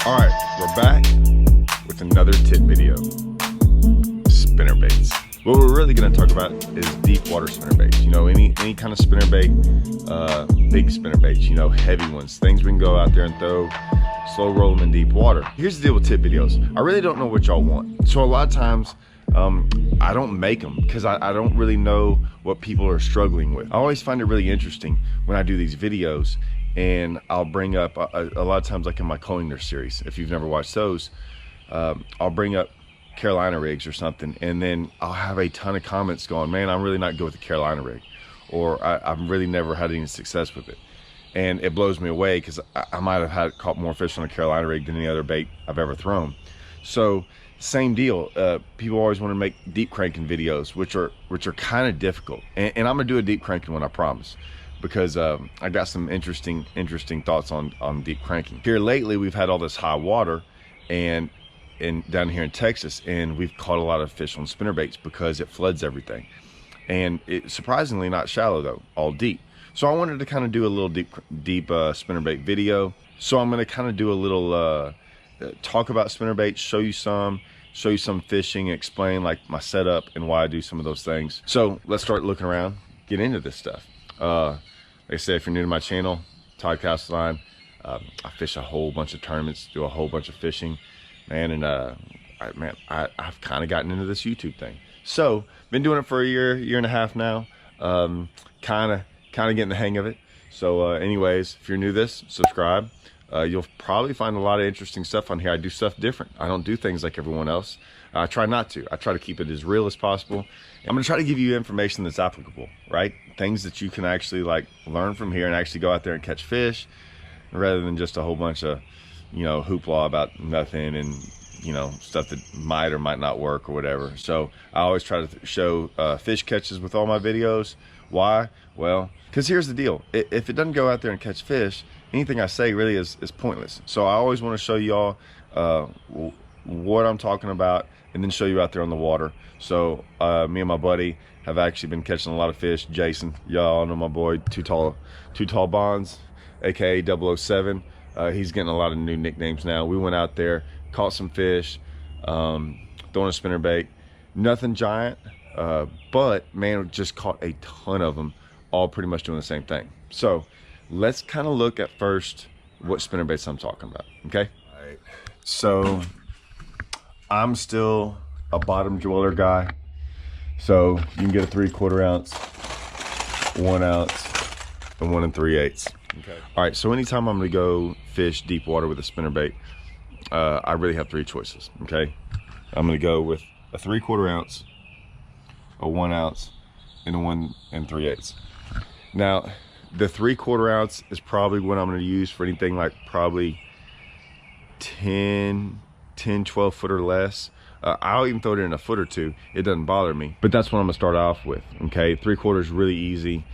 All right, we're back with another tip video. Spinnerbaits. What we're really going to talk about is deep water spinnerbaits. You know, any kind of spinnerbait, big spinnerbaits. You know, heavy ones, things we can go out there and throw, slow roll them in deep water. Here's the deal with tip videos. I really don't know what y'all want, so a lot of times I don't make them because I don't really know what people are struggling with. I always find it really interesting when I do these videos, and I'll bring up a lot of times, like in my Coinger series, if you've never watched those, I'll bring up Carolina rigs or something, and then I'll have a ton of comments going, man, I'm really not good with the Carolina rig, or I've really never had any success with it. And it blows me away because I might have caught more fish on a Carolina rig than any other bait I've ever thrown. So same deal, people always want to make deep cranking videos, which are kind of difficult, and I'm gonna do a deep cranking one, I promise, because I got some interesting thoughts on deep cranking. Here lately we've had all this high water and down here in Texas, and we've caught a lot of fish on spinnerbaits because it floods everything, and it's surprisingly not shallow though, all deep. So I wanted to kind of do a little deep spinnerbait video. So I'm going to kind of do a little talk about spinnerbaits, show you some fishing, explain like my setup and why I do some of those things. So let's start looking around, get into this stuff. Like I said, if you're new to my channel, Todd Castleline, I fish a whole bunch of tournaments, do a whole bunch of fishing, man, and I've kind of gotten into this YouTube thing. So been doing it for a year and a half now, kind of getting the hang of it. So anyways, if you're new to this, subscribe. You'll probably find a lot of interesting stuff on here. I do stuff different. I don't do things like everyone else. I try not to. I try to keep it as real as possible. I'm gonna try to give you information that's applicable, right? Things that you can actually like learn from here and actually go out there and catch fish, rather than just a whole bunch of, you know, hoopla about nothing and, you know, stuff that might or might not work or whatever. So I always try to show fish catches with all my videos. Why? Well, because here's the deal. If it doesn't go out there and catch fish, anything I say really is pointless. So I always want to show y'all what I'm talking about, and then show you out there on the water. So me and my buddy have actually been catching a lot of fish. Jason, y'all know my boy, Too Tall Bonds, aka 007. He's getting a lot of new nicknames now. We went out there, caught some fish, throwing a spinnerbait. Nothing giant, but man, just caught a ton of them, all pretty much doing the same thing. So let's kind of look at first what spinnerbaits I'm talking about, okay? All right. So I'm still a bottom dweller guy. So you can get a 3/4 ounce, 1 ounce, and 1 3/8. Okay. All right, so anytime I'm gonna go fish deep water with a spinnerbait, I really have 3 choices, okay? I'm gonna go with a 3/4 ounce, a 1 ounce, and a 1 3/8. Now, the 3/4 ounce is probably what I'm gonna use for anything like probably 10, 12 foot or less. I'll even throw it in a foot or two. It doesn't bother me, but that's what I'm gonna start off with, okay? 3/4 is really easy.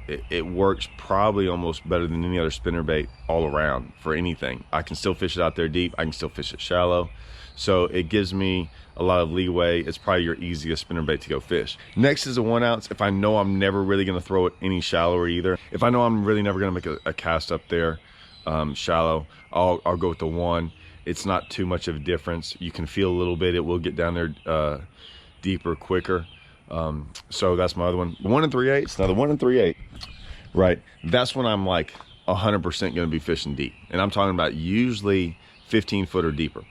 It works probably almost better than any other spinnerbait all around for anything. I can still fish it out there deep. I can still fish it shallow. So it gives me a lot of leeway. It's probably your easiest spinnerbait to go fish. Next is a 1 ounce. If I know I'm never really gonna throw it any shallower either, if I know I'm really never gonna make a cast up there shallow, I'll go with the 1. It's not too much of a difference. You can feel a little bit. It will get down there deeper, quicker. So that's my other one. 1 3/8. Now the 1 3/8, right? That's when I'm like 100% gonna be fishing deep, and I'm talking about usually 15 foot or deeper.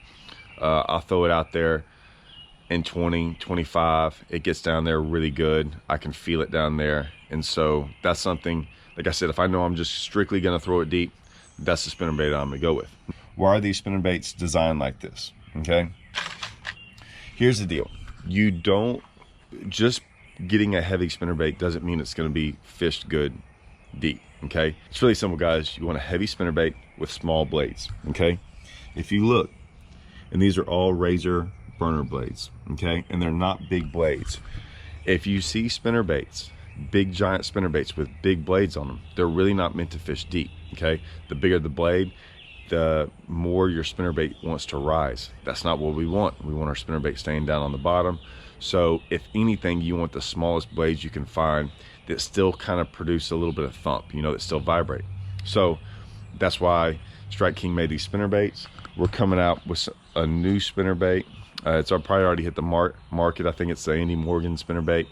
I'll throw it out there in 20, 25. It gets down there really good. I can feel it down there, and so that's something. Like I said, if I know I'm just strictly gonna throw it deep, that's the spinnerbait I'm gonna go with. Why are these spinnerbaits designed like this? Okay, here's the deal. You don't just getting a heavy spinnerbait doesn't mean it's going to be fished good deep, okay? It's really simple, guys. You want a heavy spinnerbait with small blades, okay? If you look, and these are all razor burner blades, okay? And they're not big blades. If you see spinnerbaits, big giant spinnerbaits with big blades on them, they're really not meant to fish deep, okay? The bigger the blade, the more your spinnerbait wants to rise. That's not what we want. We want our spinnerbait staying down on the bottom. So if anything, you want the smallest blades you can find that still kind of produce a little bit of thump, you know, that still vibrate. So that's why Strike King made these spinnerbaits. We're coming out with a new spinnerbait. It's probably already hit the market. I think it's the Andy Morgan spinnerbait.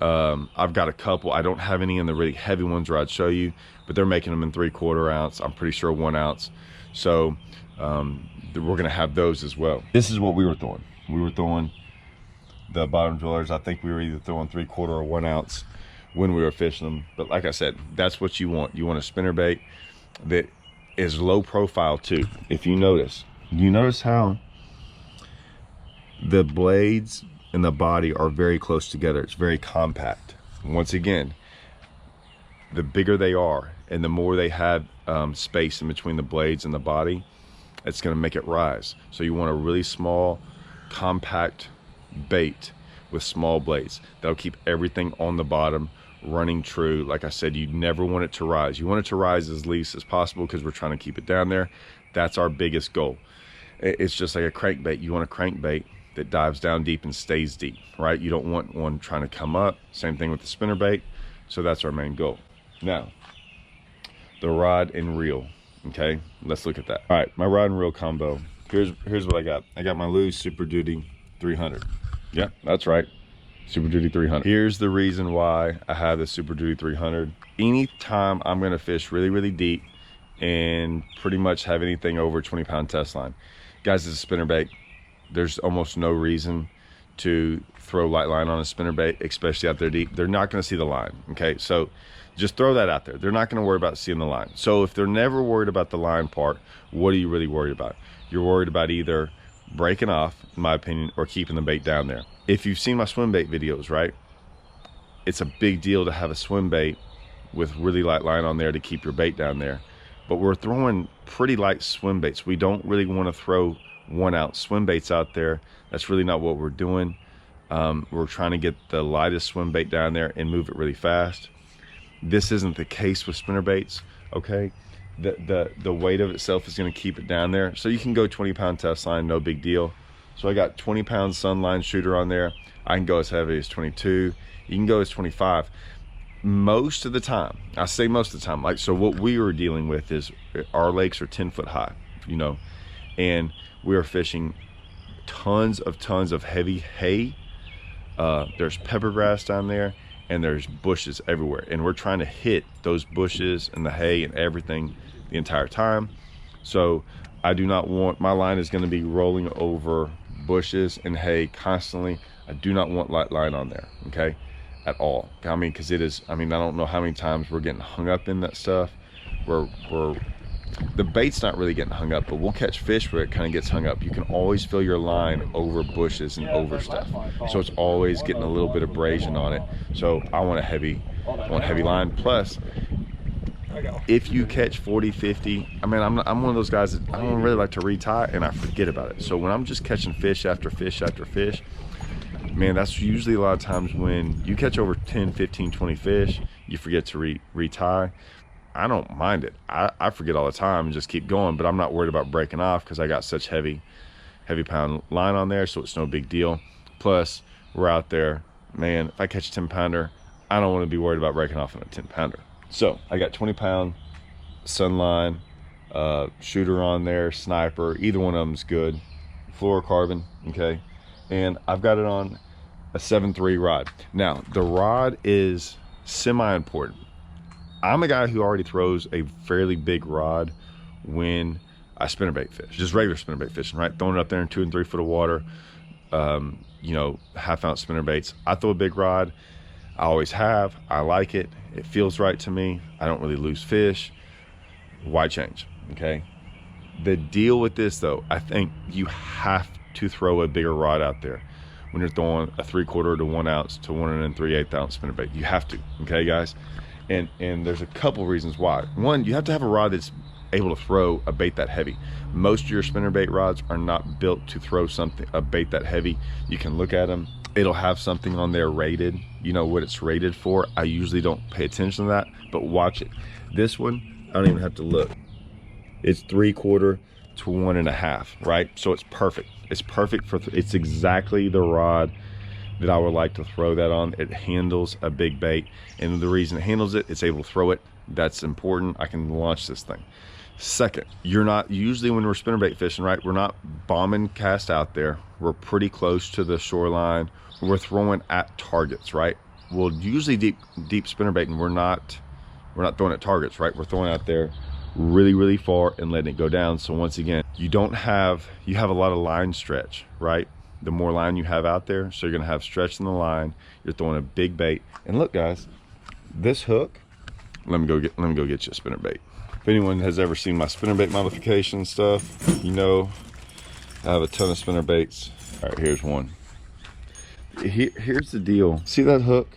I've got a couple. I don't have any in the really heavy ones where I'd show you, but they're making them in 3/4 ounce. I'm pretty sure 1 ounce. So we're gonna have those as well. This is what we were throwing. We were throwing the bottom drillers. I think we were either throwing 3/4 or 1 ounce when we were fishing them. But like I said, that's what you want. You want a spinnerbait that is low profile too. If you notice how the blades and the body are very close together. It's very compact. Once again, the bigger they are and the more they have space in between the blades and the body, it's going to make it rise. So you want a really small, compact bait with small blades. That'll keep everything on the bottom running true. Like I said, you never want it to rise. You want it to rise as least as possible because we're trying to keep it down there. That's our biggest goal. It's just like a crankbait. You want a crankbait that dives down deep and stays deep, right? You don't want one trying to come up. Same thing with the spinnerbait. So that's our main goal. Now, the rod and reel. Okay, let's look at that. All right, my rod and reel combo. Here's what I got. I got my Lew's Super Duty 300. Yeah, that's right, Super Duty 300. Here's the reason why I have the Super Duty 300. Anytime I'm gonna fish really, really deep and pretty much have anything over 20-pound test line, guys, it's a spinnerbait. There's almost no reason to throw light line on a spinnerbait, especially out there deep. They're not gonna see the line, okay? So just throw that out there. They're not gonna worry about seeing the line. So if they're never worried about the line part, what are you really worried about? You're worried about either breaking off, in my opinion, or keeping the bait down there. If you've seen my swim bait videos, right? It's a big deal to have a swim bait with really light line on there to keep your bait down there. But we're throwing pretty light swim baits. We don't really wanna throw 1 ounce swim baits out there. That's really not what we're doing. We're trying to get the lightest swim bait down there and move it really fast. This isn't the case with spinnerbaits, okay? The weight of itself is gonna keep it down there. So you can go 20-pound test line, no big deal. So I got 20-pound sunline shooter on there. I can go as heavy as 22. You can go as 25. Most of the time, I say most of the time, like, so what we were dealing with is our lakes are 10 foot high, you know, and we are fishing tons of heavy hay. There's pepper grass down there, and there's bushes everywhere, and we're trying to hit those bushes and the hay and everything the entire time. So I do not want, my line is going to be rolling over bushes and hay constantly. I do not want light line on there, okay, at all. I mean, because it is, I mean, I don't know how many times we're getting hung up in that stuff. The bait's not really getting hung up, but we'll catch fish where it kind of gets hung up. You can always feel your line over bushes and over stuff, so it's always getting a little bit of abrasion on it. So I want a heavy line. Plus, if you catch 40, 50, I mean, I'm one of those guys that I don't really like to retie and I forget about it. So when I'm just catching fish after fish after fish, man, that's usually a lot of times when you catch over 10, 15, 20 fish, you forget to retie. I don't mind it. I forget all the time and just keep going, but I'm not worried about breaking off because I got such heavy pound line on there, so it's no big deal. Plus, we're out there, man, if I catch a 10-pounder, I don't want to be worried about breaking off on a 10-pounder. So I got 20-pound sunline, shooter on there, sniper, either one of them's good. Fluorocarbon, okay? And I've got it on a 7.3 rod. Now, the rod is semi-important. I'm a guy who already throws a fairly big rod when I spinnerbait fish, just regular spinnerbait fishing, right? Throwing it up there in 2 and 3 foot of water, you know, 1/2 ounce spinnerbaits. I throw a big rod. I always have. I like it. It feels right to me. I don't really lose fish. Why change? Okay. The deal with this, though, I think you have to throw a bigger rod out there when you're throwing a 3/4 to 1 ounce to 1 3/8 ounce spinnerbait. You have to. Okay, guys. And there's a couple reasons why. One, you have to have a rod that's able to throw a bait that heavy. Most of your spinnerbait rods are not built to throw a bait that heavy. You can look at them. It'll have something on there rated. You know what it's rated for. I usually don't pay attention to that, but watch it. This one, I don't even have to look. It's 3/4 to 1 1/2, right? So it's perfect. It's perfect for, it's exactly the rod that I would like to throw that on. It handles a big bait, and the reason it handles it, it's able to throw it. That's important. I can launch this thing. Second, you're not, usually when we're spinnerbait fishing, right, we're not bombing cast out there. We're pretty close to the shoreline. We're throwing at targets, right? Well, usually deep spinnerbaiting, we're not throwing at targets, right? We're throwing out there really far and letting it go down. So once again, you have a lot of line stretch, right? The more line you have out there, so you're gonna have stretch in the line. You're throwing a big bait. And look, guys, this hook, let me go get you a spinnerbait. If anyone has ever seen my spinnerbait modification stuff, you know I have a ton of spinnerbaits. All right, here's one. Here's the deal. See that hook?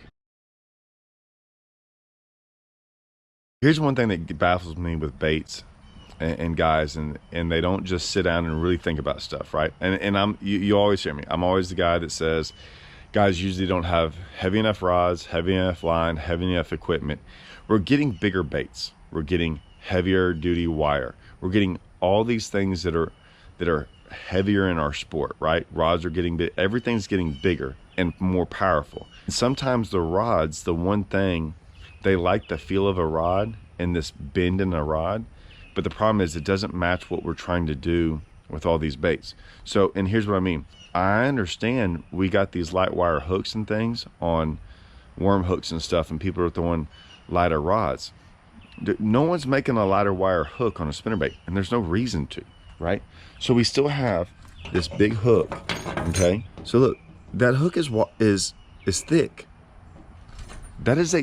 Here's one thing that baffles me with baits and guys, and they don't just sit down and really think about stuff, right? And you always hear me. I'm always the guy that says guys usually don't have heavy enough rods, heavy enough line, heavy enough equipment. We're getting bigger baits. We're getting heavier duty wire. We're getting all these things that are heavier in our sport, right? Rods are getting big. Everything's getting bigger and more powerful. And sometimes the rods, the one thing, they like the feel of a rod and this bend in a rod, but the problem is it doesn't match what we're trying to do with all these baits. So, and here's what I mean. I understand we got these light wire hooks and things on worm hooks and stuff, and people are throwing lighter rods. No one's making a lighter wire hook on a spinnerbait, and there's no reason to, right? So we still have this big hook, okay? So look, that hook is thick. That is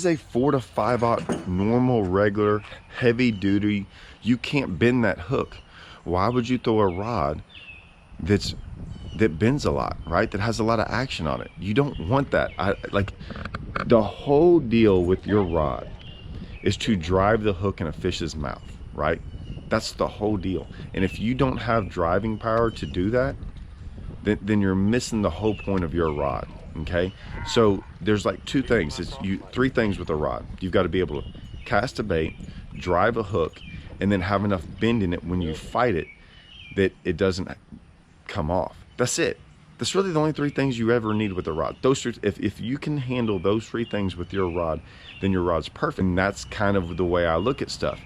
a 4 to 5 aught normal, regular, heavy duty. You can't bend that hook. Why would you throw a rod that bends a lot, right? That has a lot of action on it. You don't want that. Like the whole deal with your rod is to drive the hook in a fish's mouth, right? That's the whole deal. And if you don't have driving power to do that, then you're missing the whole point of your rod. Okay, so there's like three things with a rod. You've got to be able to cast a bait, drive a hook, and then have enough bend in it when you fight it that it doesn't come off. That's it. That's really the only three things you ever need with a rod. Those three, if you can handle those three things with your rod, then your rod's perfect. And that's kind of the way I look at stuff.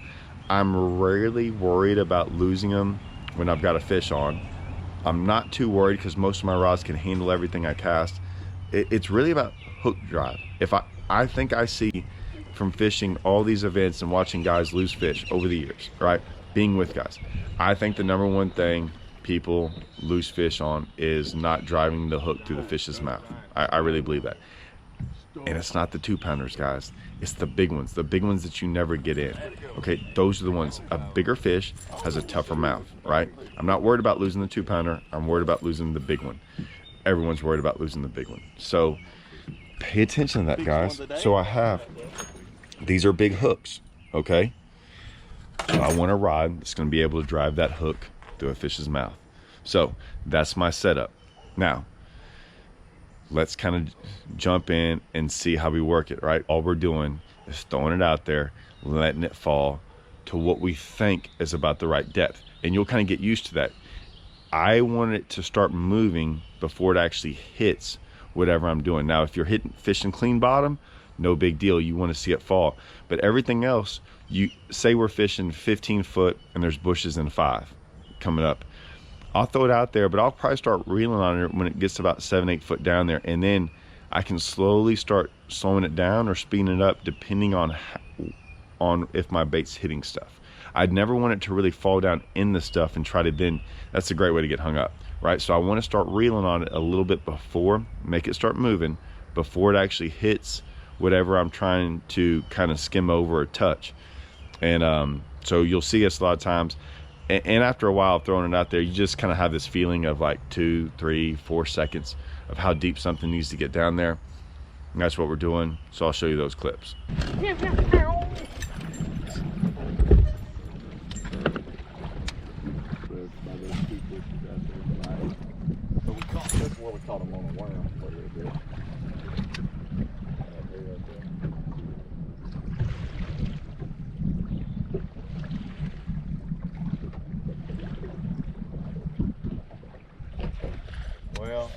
I'm rarely worried about losing them when I've got a fish on. I'm not too worried because most of my rods can handle everything I cast. It's really about hook drive. If I think I see from fishing all these events and watching guys lose fish over the years, right? Being with guys, I think the number one thing people lose fish on is not driving the hook through the fish's mouth. I really believe that. And it's not the 2-pounders, guys. It's the big ones that you never get in. Okay, those are the ones. A bigger fish has a tougher mouth, right? I'm not worried about losing the 2-pounder. I'm worried about losing the big one. Everyone's worried about losing the big one. So pay attention to that, guys. So these are big hooks, okay? So I want a rod that's gonna be able to drive that hook through a fish's mouth. So that's my setup. Now, let's kind of jump in and see how we work it, right? All we're doing is throwing it out there, letting it fall to what we think is about the right depth. And you'll kind of get used to that. I want it to start moving before it actually hits whatever I'm doing. Now, if you're fishing clean bottom, no big deal. You want to see it fall. But everything else, you say we're fishing 15 foot and there's bushes in 5 coming up. I'll throw it out there, but I'll probably start reeling on it when it gets about 7-8 foot down there. And then I can slowly start slowing it down or speeding it up depending on if my bait's hitting stuff. I'd never want it to really fall down in the stuff and try to then, that's a great way to get hung up, right? So I want to start reeling on it a little bit before, make it start moving before it actually hits whatever I'm trying to kind of skim over or touch. And so you'll see us a lot of times, and after a while throwing it out there, you just kind of have this feeling of like 2, 3, 4 seconds of how deep something needs to get down there. And that's what we're doing. So I'll show you those clips. We caught them on a worm. Well,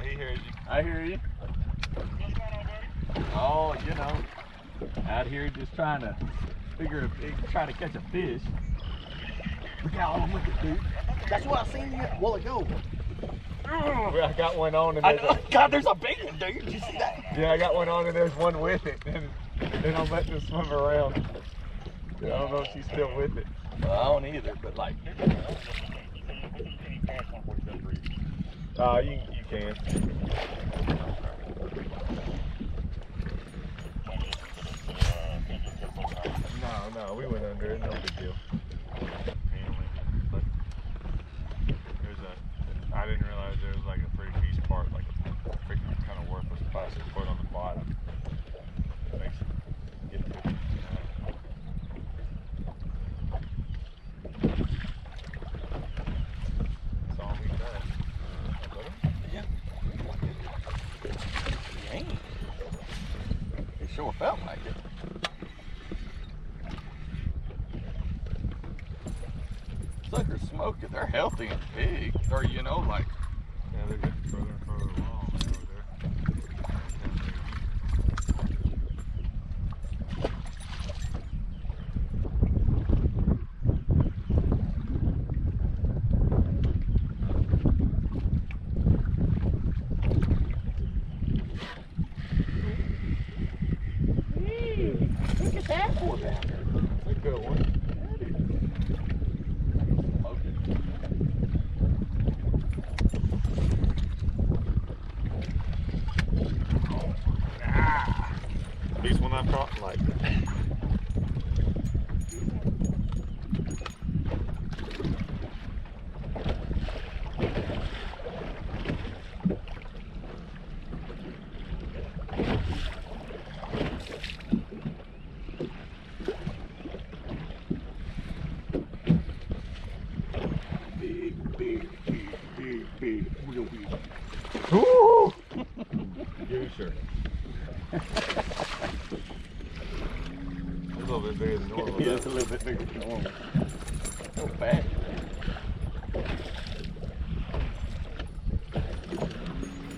he hears you. I hear you. Oh, you know. Out here just trying to trying to catch a fish. Look how I'm with it, dude. That's what I seen you a while ago. I got one on and God, there's a big one, dude. Did you see that? yeah, I got one on and there's one with it. And then I'm letting it swim around. I don't know if she's still with it. Well, I don't either, but like. You can. No, we went under it. No big deal. But I didn't realize there was like a 3-piece part, like a freaking kind of worthless plastic foot on the bottom. Makes it get to it. That's all we got. Yeah. Dang. It sure felt like it. Suckers smoking. They're healthy and big. Or, you know, like. Yeah, they're getting further and further along over there. Look at that for down there. That's a good one. Biggest one I've caught like. Big, real big. Woo! You sure? A little bit bigger than normal. Yeah, it's a little bit bigger than normal. So fat.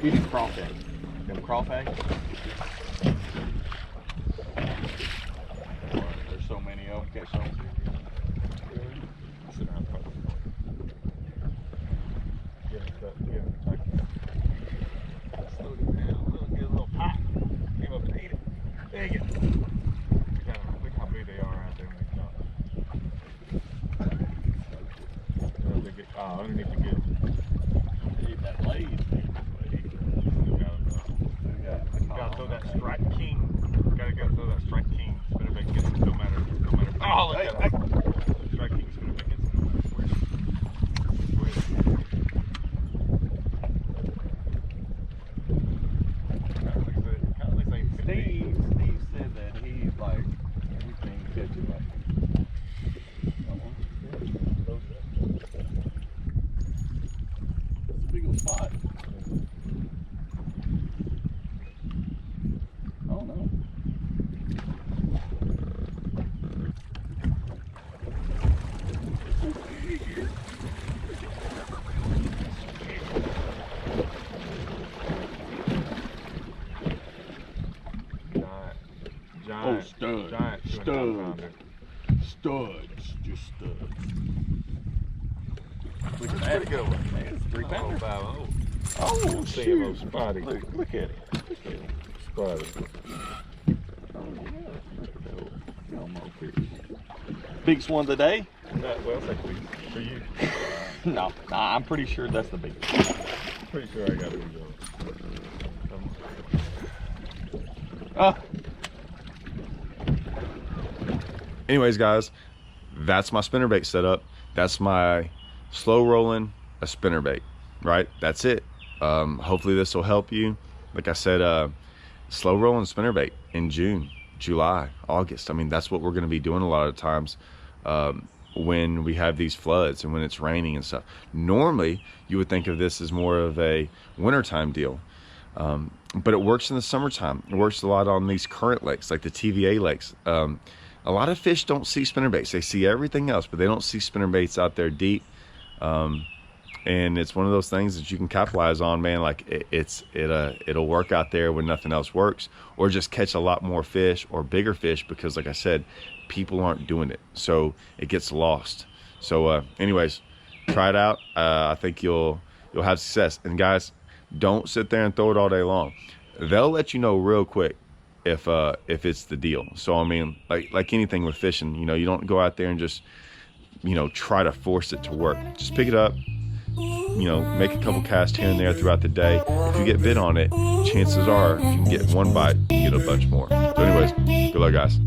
You need crawfish. Them crawfish. There's so many of them. Catch some. Sit down, fuck. Get it tucked. Slow it down. Get a little pop. Came up and ate it. There you go. Look how big they are out there when they come. Oh, underneath the gill. Eat that blade. You gotta throw that strike king. Gotta go throw that strike king. Spinnerbait gets it no matter. Oh, look at that. Strike king spinnerbait gets it no matter where. Kind of looks like Steve said that he's like everything catches like. That's a big old spot. Oh no. Giant. Stud. Giant 2.5 pounder. Studs. Just studs. Look at That's a pretty good one. Man, it's 3 pounds. Oh, shoot. Spotty. Look at it. Spotty. Biggest one today? Well, thank you. For you. No, I'm pretty sure that's the biggest. Pretty sure I got it. Anyways, guys, that's my spinnerbait setup. That's my slow rolling a spinnerbait, right? That's it. Hopefully this will help you. Like I said, slow rolling spinnerbait in June, July, August. I mean, that's what we're going to be doing a lot of times when we have these floods and when it's raining and stuff. Normally, you would think of this as more of a wintertime deal. But it works in the summertime. It works a lot on these current lakes, like the TVA lakes. A lot of fish don't see spinnerbaits. They see everything else, but they don't see spinnerbaits out there deep. and it's one of those things that you can capitalize on, man. Like it'll work out there when nothing else works, or just catch a lot more fish or bigger fish, because like I said, people aren't doing it, so it gets lost. So anyways, try it out. I think you'll have success. And guys, don't sit there and throw it all day long. They'll let you know real quick if it's the deal. So I mean, like anything with fishing, you know, you don't go out there and just, you know, try to force it to work. Just pick it up, you know, make a couple casts here and there throughout the day. If you get bit on it, chances are if you can get one bite, you get a bunch more. So anyways, good luck, guys.